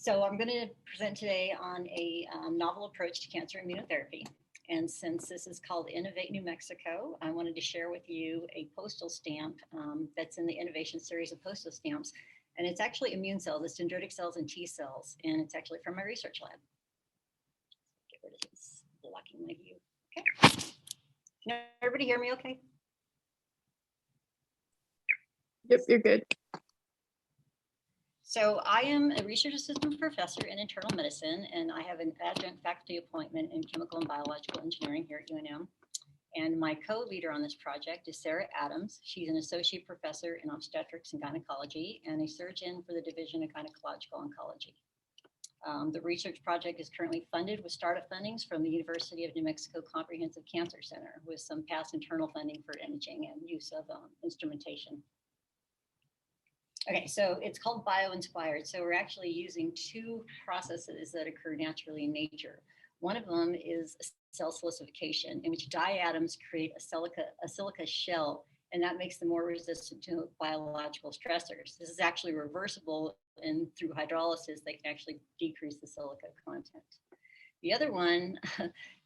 So I'm going to present today on a novel approach to cancer immunotherapy. And since this is called Innovate New Mexico, I wanted to share with you a postal stamp that's in the innovation series of postal stamps. And it's actually immune cells, it's dendritic cells and T cells. And it's actually from my research lab. Get rid of this blocking my view. Okay. Can everybody hear me okay? Yep, you're good. So I am a research assistant professor in internal medicine, and I have an adjunct faculty appointment in chemical and biological engineering here at UNM. And my co-leader on this project is Sarah Adams. She's an associate professor in obstetrics and gynecology and a surgeon for the Division of Gynecological Oncology. The research project is currently funded with startup fundings from the University of New Mexico Comprehensive Cancer Center with some past internal funding for imaging and use of instrumentation. Okay, so it's called Bioinspired. So we're actually using two processes that occur naturally in nature. One of them is cell silicification, in which diatoms create a silica shell, and that makes them more resistant to biological stressors. This is actually reversible, and through hydrolysis, they can actually decrease the silica content. The other one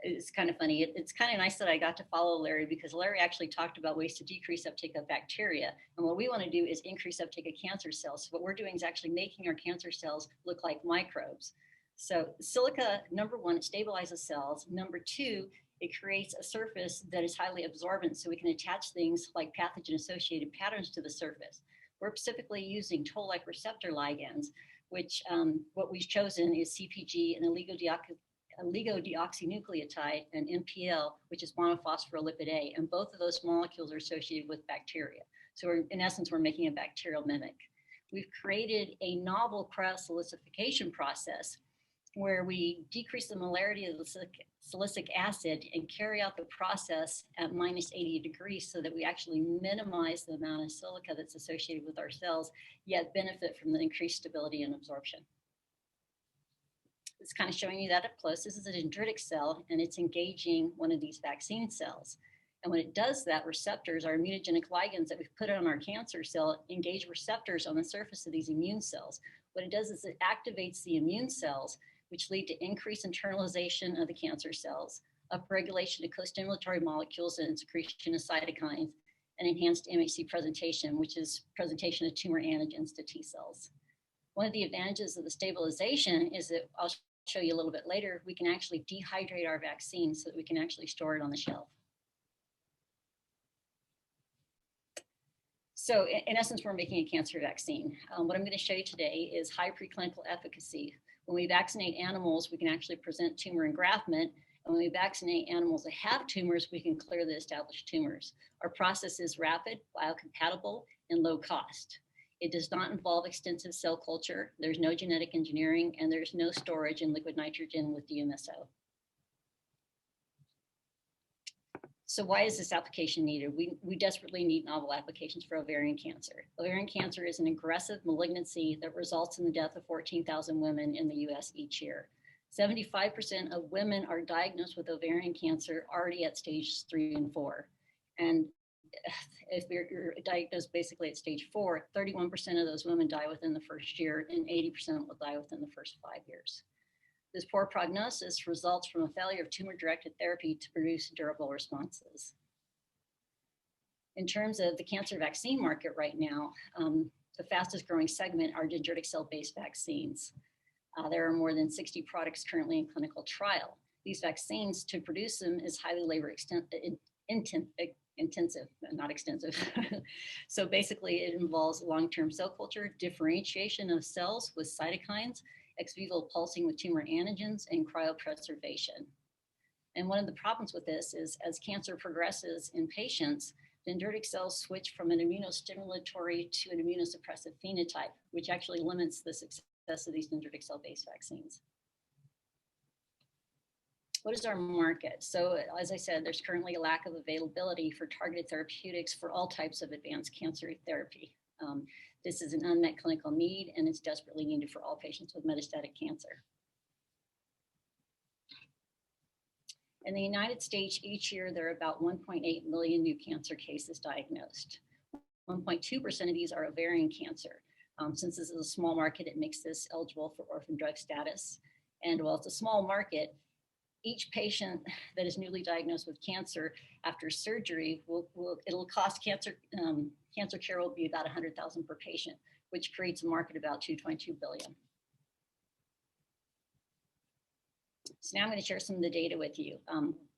is kind of funny. It's kind of nice that I got to follow Larry, because Larry actually talked about ways to decrease uptake of bacteria. And what we want to do is increase uptake of cancer cells. So what we're doing is actually making our cancer cells look like microbes. So silica, number one, it stabilizes cells. Number two, it creates a surface that is highly absorbent, so we can attach things like pathogen-associated patterns to the surface. We're specifically using toll-like receptor ligands, which what we've chosen is CpG and oligodeoxynucleotide, and NPL, which is monophospholipid A, and both of those molecules are associated with bacteria. So in essence, we're making a bacterial mimic. We've created a novel cryosilicification process where we decrease the molarity of the silicic acid and carry out the process at minus 80 degrees so that we actually minimize the amount of silica that's associated with our cells, yet benefit from the increased stability and absorption. It's kind of showing you that up close. This is a dendritic cell, and it's engaging one of these vaccine cells. And when it does that, receptors, our immunogenic ligands that we've put on our cancer cell, engage receptors on the surface of these immune cells. What it does is it activates the immune cells, which lead to increased internalization of the cancer cells, upregulation of co-stimulatory molecules and secretion of cytokines, and enhanced MHC presentation, which is presentation of tumor antigens to T cells. One of the advantages of the stabilization is that I'll show you a little bit later, we can actually dehydrate our vaccine so that we can actually store it on the shelf. So in essence, we're making a cancer vaccine. What I'm going to show you today is high preclinical efficacy. When we vaccinate animals, we can actually present tumor engraftment. And when we vaccinate animals that have tumors, we can clear the established tumors. Our process is rapid, biocompatible, and low cost. It does not involve extensive cell culture. There's no genetic engineering, and there's no storage in liquid nitrogen with DMSO. So why is this application needed? We desperately need novel applications for ovarian cancer. Ovarian cancer is an aggressive malignancy that results in the death of 14,000 women in the US each year. 75% of women are diagnosed with ovarian cancer already at stage 3 and 4. And if you're diagnosed basically at stage 4, 31% of those women die within the first year, and 80% will die within the first 5 years. This poor prognosis results from a failure of tumor-directed therapy to produce durable responses. In terms of the cancer vaccine market right now, the fastest growing segment are dendritic cell-based vaccines. There are more than 60 products currently in clinical trial. These vaccines, to produce them, is highly labor intensive, not extensive. So basically it involves long-term cell culture, differentiation of cells with cytokines, ex vivo pulsing with tumor antigens, and cryopreservation. And one of the problems with this is as cancer progresses in patients, dendritic cells switch from an immunostimulatory to an immunosuppressive phenotype, which actually limits the success of these dendritic cell-based vaccines. What is our market? So as I said, there's currently a lack of availability for targeted therapeutics for all types of advanced cancer therapy. This is an unmet clinical need, and it's desperately needed for all patients with metastatic cancer. In the United States, each year, there are about 1.8 million new cancer cases diagnosed. 1.2% of these are ovarian cancer. Since this is a small market, it makes this eligible for orphan drug status. And while it's a small market, each patient that is newly diagnosed with cancer after surgery it'll cost cancer care will be about $100,000 per patient, which creates a market about $2.2 billion. So now I'm going to share some of the data with you.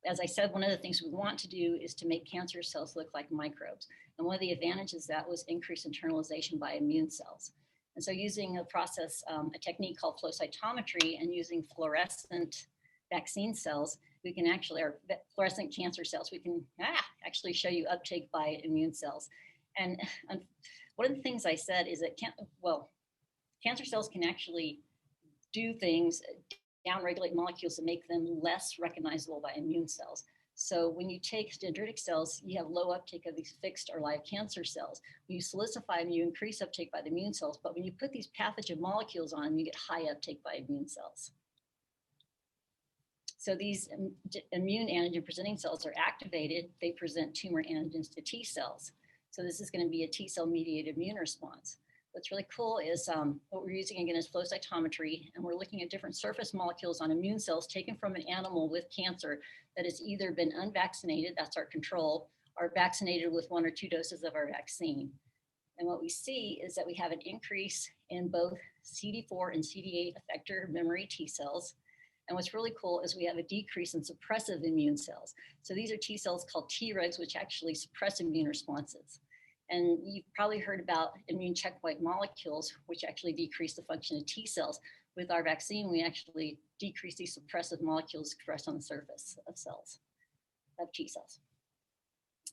As I said, one of the things we want to do is to make cancer cells look like microbes. And one of the advantages of that was increased internalization by immune cells. And so using a process, a technique called flow cytometry and using fluorescent vaccine cells, we can actually, or fluorescent cancer cells, we can actually show you uptake by immune cells. And one of the things I said is that, cancer cells can actually do things, downregulate molecules to make them less recognizable by immune cells. So when you take dendritic cells, you have low uptake of these fixed or live cancer cells. When you solidify them, you increase uptake by the immune cells. But when you put these pathogen molecules on them, you get high uptake by immune cells. So these immune antigen presenting cells are activated. They present tumor antigens to T cells. So this is going to be a T cell mediated immune response. What's really cool is what we're using again is flow cytometry, and we're looking at different surface molecules on immune cells taken from an animal with cancer that has either been unvaccinated, that's our control, or vaccinated with 1 or 2 doses of our vaccine. And what we see is that we have an increase in both CD4 and CD8 effector memory T cells. And what's really cool is we have a decrease in suppressive immune cells. So these are T cells called Tregs, which actually suppress immune responses. And you've probably heard about immune checkpoint molecules, which actually decrease the function of T cells. With our vaccine, we actually decrease these suppressive molecules expressed on the surface of cells, of T cells.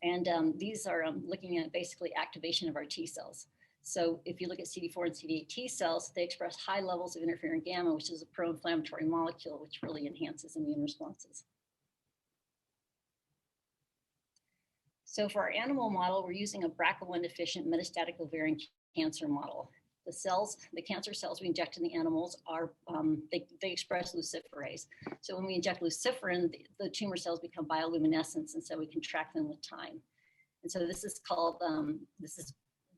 And these are looking at basically activation of our T cells. So if you look at CD4 and CD8 T cells, they express high levels of interferon gamma, which is a pro-inflammatory molecule, which really enhances immune responses. So for our animal model, we're using a BRCA1 deficient metastatic ovarian cancer model. The cells, the cancer cells we inject in the animals are, they express luciferase. So when we inject luciferin, the tumor cells become bioluminescent, and so we can track them with time. And so this is called, this is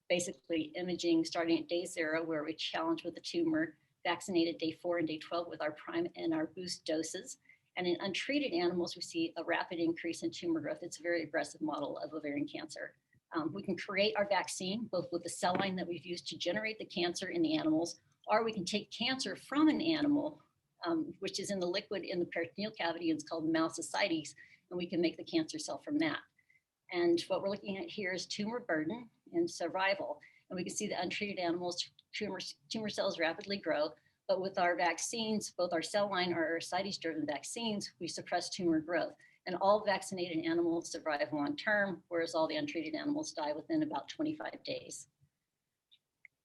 basically imaging starting at day 0, where we challenge with the tumor, vaccinated day 4 and day 12 with our prime and our boost doses. And in untreated animals, we see a rapid increase in tumor growth. It's a very aggressive model of ovarian cancer. We can create our vaccine, both with the cell line that we've used to generate the cancer in the animals, or we can take cancer from an animal, which is in the liquid in the peritoneal cavity, and it's called mouse ascites, and we can make the cancer cell from that. And what we're looking at here is tumor burden and survival. And we can see the untreated animals, tumor cells rapidly grow. But with our vaccines, both our cell line or our ascites-driven vaccines, we suppress tumor growth. And all vaccinated animals survive long term, whereas all the untreated animals die within about 25 days.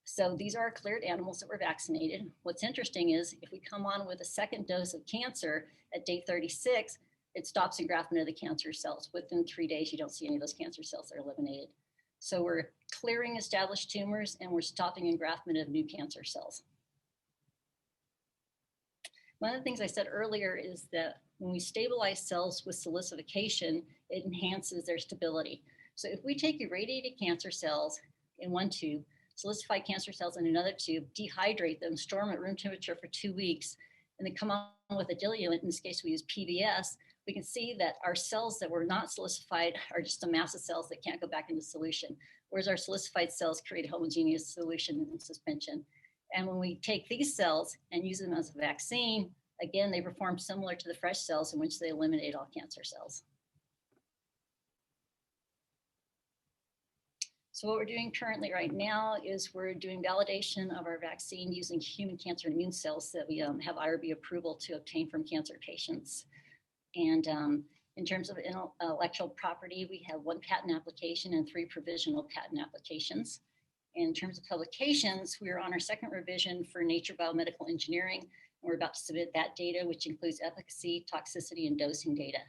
So these are our cleared animals that were vaccinated. What's interesting is if we come on with a second dose of cancer at day 36, it stops engraftment of the cancer cells. Within 3 days, you don't see any of those cancer cells that are eliminated. So we're clearing established tumors and we're stopping engraftment of new cancer cells. One of the things I said earlier is that when we stabilize cells with solidification, it enhances their stability. So if we take irradiated cancer cells in one tube, solidified cancer cells in another tube, dehydrate them, store them at room temperature for 2 weeks, and then come on with a diluent, in this case we use PBS, we can see that our cells that were not solidified are just a mass of cells that can't go back into solution, whereas our solidified cells create a homogeneous solution in suspension. And when we take these cells and use them as a vaccine, again, they perform similar to the fresh cells in which they eliminate all cancer cells. So what we're doing currently right now is we're doing validation of our vaccine using human cancer immune cells that we have IRB approval to obtain from cancer patients. And in terms of intellectual property, we have 1 patent application and 3 provisional patent applications. In terms of publications, we are on our 2nd revision for Nature Biomedical Engineering, and we're about to submit that data, which includes efficacy, toxicity, and dosing data.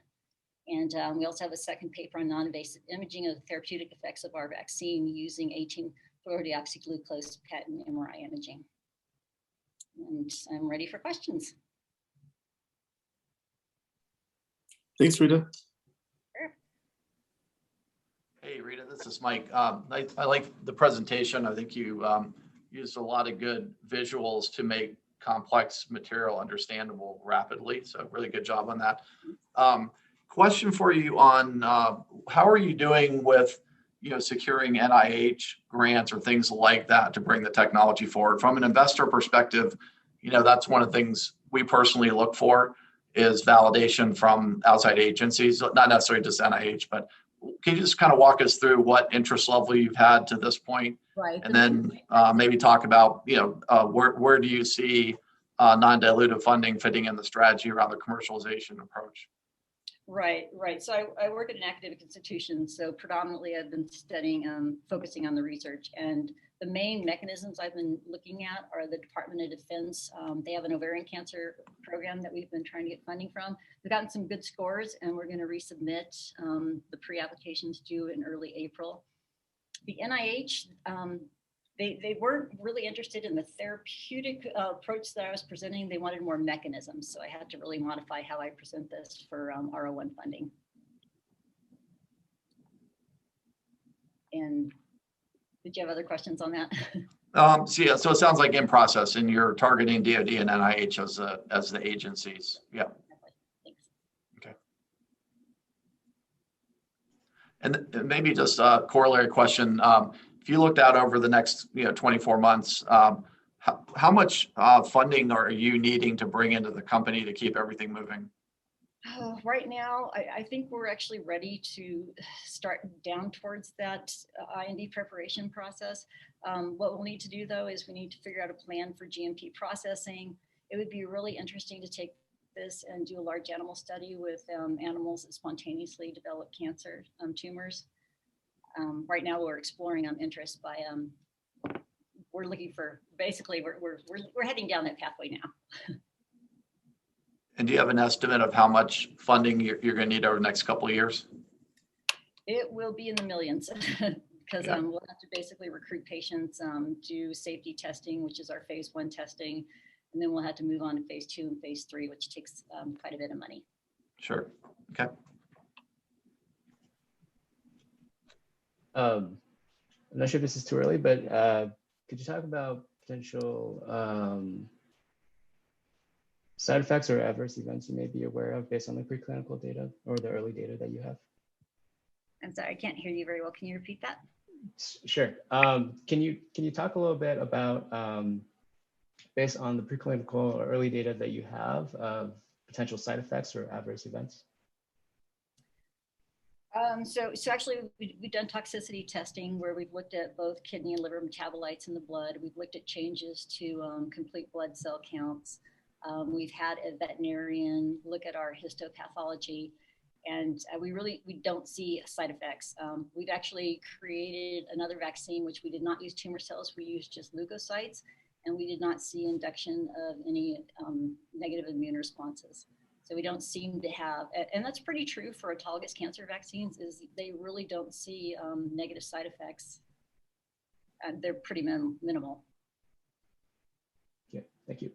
And we also have a 2nd paper on non-invasive imaging of the therapeutic effects of our vaccine using 18-fluorodeoxyglucose PET and MRI imaging. And I'm ready for questions. Thanks, Rita. Hey, Rita, this is Mike. I like the presentation. I think you used a lot of good visuals to make complex material understandable rapidly. So really good job on that. Question for you on how are you doing with securing NIH grants or things like that to bring the technology forward? From an investor perspective, that's one of the things we personally look for is validation from outside agencies, not necessarily just NIH, but can you just kind of walk us through what interest level you've had to this point? Right. And then maybe talk about, where do you see non-dilutive funding fitting in the strategy around the commercialization approach? Right. So I work at an academic institution. So predominantly I've been studying, focusing on the research. And the main mechanisms I've been looking at are the Department of Defense. They have an ovarian cancer program that we've been trying to get funding from. We've gotten some good scores and we're going to resubmit. The pre-applications due in early April. The NIH, they weren't really interested in the therapeutic approach that I was presenting. They wanted more mechanisms. So I had to really modify how I present this for R01 funding. And did you have other questions on that? So it sounds like in process and you're targeting DoD and NIH as the agencies. Yeah. Thanks. Okay. And maybe just a corollary question. If you looked out over the next 24 months, how much funding are you needing to bring into the company to keep everything moving? Right now, I think we're actually ready to start down towards that IND preparation process. What we'll need to do, though, is we need to figure out a plan for GMP processing. It would be really interesting to take this and do a large animal study with animals that spontaneously develop cancer tumors. Right now, we're exploring interest by we're looking for basically we're heading down that pathway now. And do you have an estimate of how much funding you're going to need over the next couple of years? It will be in the millions because we'll have to basically recruit patients, do safety testing, which is our phase 1 testing, and then we'll have to move on to phase 2 and phase 3, which takes quite a bit of money. Sure. Okay. I'm not sure if this is too early, but could you talk about potential side effects or adverse events you may be aware of based on the preclinical data or the early data that you have? I'm sorry, I can't hear you very well. Can you repeat that? Sure. Can you talk a little bit about, based on the preclinical or early data that you have, potential side effects or adverse events? So actually, we've done toxicity testing where we've looked at both kidney and liver metabolites in the blood. We've looked at changes to complete blood cell counts. We've had a veterinarian look at our histopathology, and we don't see side effects. We've actually created another vaccine, which we did not use tumor cells. We used just leukocytes, and we did not see induction of any negative immune responses. So we don't seem to have, and that's pretty true for autologous cancer vaccines, is they really don't see negative side effects. They're pretty minimal. Okay, thank you.